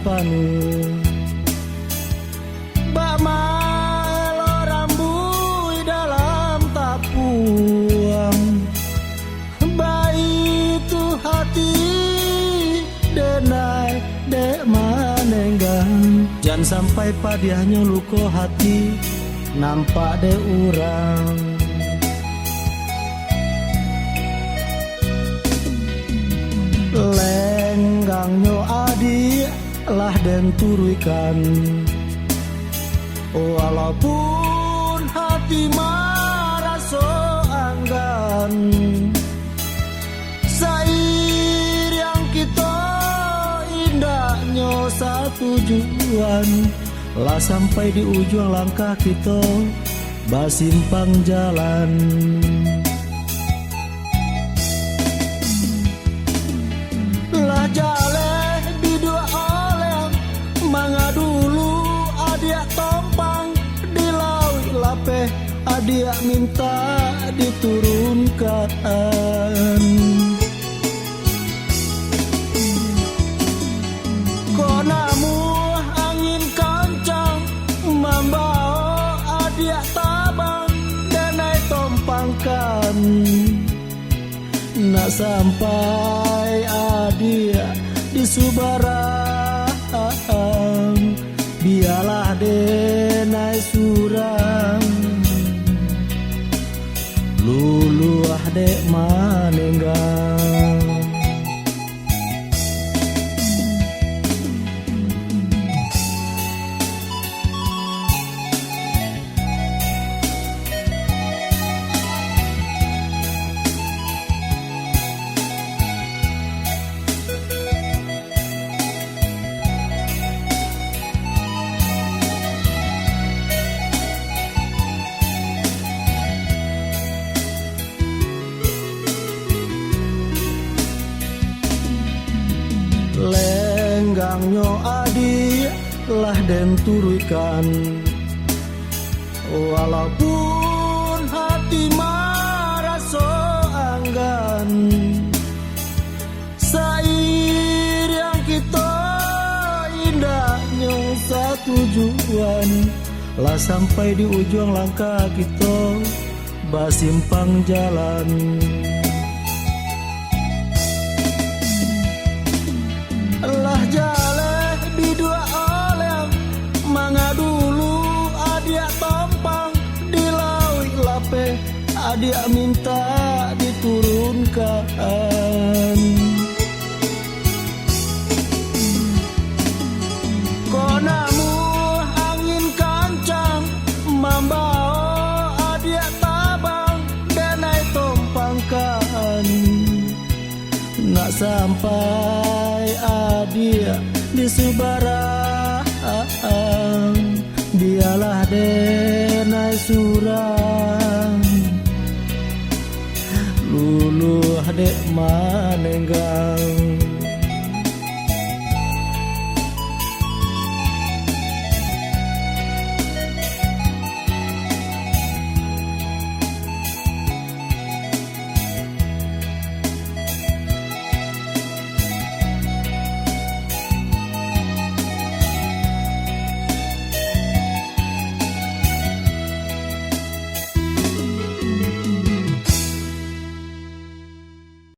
panu bama elo rambui dalam tapuang baik tu hati denai dek manenggang jangan sampai padiahnya luko hati nampak de urang lenggangnya adi lah den turuikan walaupun hati marah so anggan sair yang kita indahnya satu tujuan lah sampai di ujung langkah kita basimpang jalan lah jale di dua oleh manga dulu adia tompang di laut lapeh adia minta diturunkan konamu angin kancang membawa adia tabang dan naik tompangkan nak sampai adia di Subarang biarlah denai surang luluah dek manenggang lenggangnya adi lah den turuikan walaupun hati marah so anggan sair yang kita indahnya satu tujuan lah sampai di ujung langkah kita basimpang jalan lah jale di dua oleh manga dulu adia tompang di laut lapeh adia minta diturunkan konamu angin kancang membawa adia tabang dan naik tompangkan nak sampai adia di Subarang biarlah denai surang luluh dek manenggang